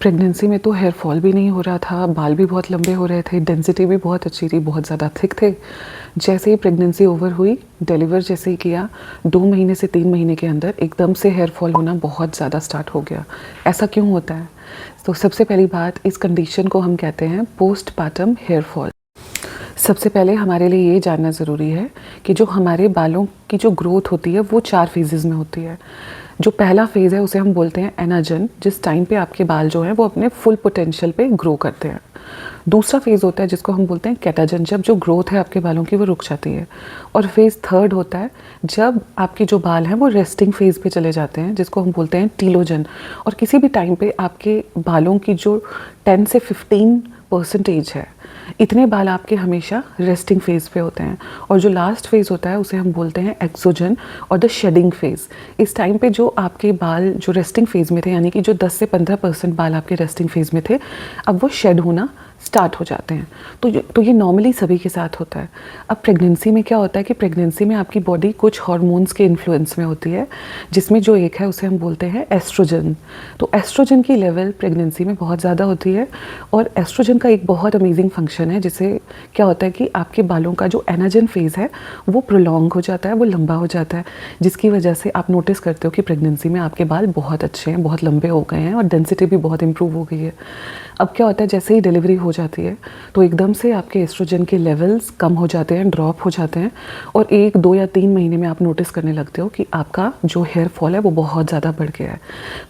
Pregnancy में तो hair fall भी नहीं हो रहा था, बाल भी बहुत लंबे हो रहे थे, डेंसिटी भी बहुत अच्छी थी, बहुत ज़्यादा थिक थे। जैसे ही प्रेगनेंसी ओवर हुई, डिलीवर जैसे ही किया, 2 महीने से 3 महीने के अंदर एकदम से हेयर फॉल होना बहुत ज़्यादा स्टार्ट हो गया। ऐसा क्यों होता है? तो सबसे पहली बात, इस कंडीशन को हम कहते हैं पोस्टपार्टम हेयर फॉल। सबसे पहले हमारे लिए ये जानना ज़रूरी है कि जो हमारे बालों की जो ग्रोथ होती है वो 4 फेजेज़ में होती है। जो पहला फेज़ है उसे हम बोलते हैं एनाजन, जिस टाइम पे आपके बाल जो हैं वो अपने फुल पोटेंशियल पे ग्रो करते हैं। दूसरा फेज़ होता है जिसको हम बोलते हैं कैटाजन, जब जो ग्रोथ है आपके बालों की वो रुक जाती है। और फेज़ थर्ड होता है जब आपके जो बाल हैं वो रेस्टिंग फेज़ पे चले जाते हैं, जिसको हम बोलते हैं टीलोजन। और किसी भी टाइम पे आपके बालों की जो 10 से 15% है, इतने बाल आपके हमेशा रेस्टिंग फेज़ पे होते हैं। और जो लास्ट फेज़ होता है उसे हम बोलते हैं एक्सोजन और द शेडिंग फेज़। इस टाइम पे जो आपके बाल जो रेस्टिंग फेज़ में थे, यानी कि जो 10 से 15% बाल आपके रेस्टिंग फेज़ में थे, अब वो शेड होना स्टार्ट हो जाते हैं। तो ये नॉर्मली सभी के साथ होता है। अब प्रेगनेंसी में क्या होता है कि प्रेगनेंसी में आपकी बॉडी कुछ हार्मोन्स के इन्फ्लुएंस में होती है, जिसमें जो एक है उसे हम बोलते हैं एस्ट्रोजन। तो एस्ट्रोजन की लेवल प्रेगनेंसी में बहुत ज़्यादा होती है। और एस्ट्रोजन का एक बहुत अमेजिंग फंक्शन है, जिससे क्या होता है कि आपके बालों का जो एनाजन फेज़ है वो प्रोलॉन्ग हो जाता है, वो लंबा हो जाता है, जिसकी वजह से आप नोटिस करते हो कि प्रेगनेंसी में आपके बाल बहुत अच्छे हैं, बहुत लंबे हो गए हैं और डेंसिटी भी बहुत इंप्रूव हो गई है। अब क्या होता है, जैसे ही डिलीवरी हो जाती है तो एकदम से आपके एस्ट्रोजन के लेवल्स कम हो जाते हैं, ड्रॉप हो जाते हैं। और 1, 2 या 3 महीने में आप नोटिस करने लगते हो कि आपका जो हेयर फॉल है वो बहुत ज़्यादा बढ़ गया है।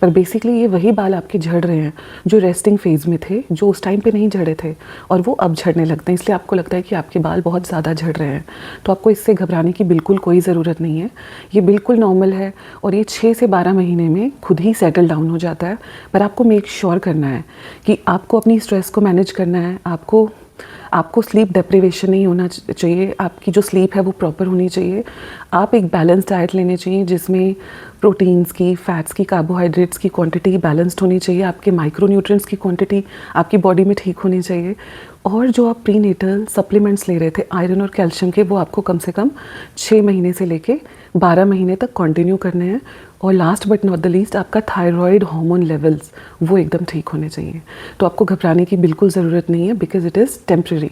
पर बेसिकली ये वही बाल आपके झड़ रहे हैं जो रेस्टिंग फेज़ में थे, जो उस टाइम पे नहीं झड़े थे, और वो अब झड़ने लगते हैं। इसलिए आपको लगता है कि आपके बाल बहुत ज़्यादा झड़ रहे हैं। तो आपको इससे घबराने की बिल्कुल कोई ज़रूरत नहीं है, ये बिल्कुल नॉर्मल है और ये 6 से 12 महीने में खुद ही सेटल डाउन हो जाता है। पर आपको मेक श्योर करना है कि आपको अपनी स्ट्रेस को मैनेज करना है, आपको स्लीप डेप्रिवेशन नहीं होना चाहिए, आपकी जो स्लीप है वो प्रॉपर होनी चाहिए। आप एक बैलेंस डाइट लेने चाहिए जिसमें प्रोटीन्स की, फैट्स की, कार्बोहाइड्रेट्स की क्वांटिटी बैलेंस्ड होनी चाहिए, आपके माइक्रोन्यूट्रिएंट्स की क्वांटिटी आपकी बॉडी में ठीक होनी चाहिए। और जो आप प्रीनेटल सप्लीमेंट्स ले रहे थे आयरन और कैल्शियम के, वो आपको कम से कम 6 महीने से लेके 12 महीने तक कंटिन्यू करने हैं। और last but not the least, आपका थायराइड हार्मोन लेवल्स वो एकदम ठीक होने चाहिए। तो आपको घबराने की बिल्कुल ज़रूरत नहीं है, बिकॉज इट इज़ टेम्प्रेरी।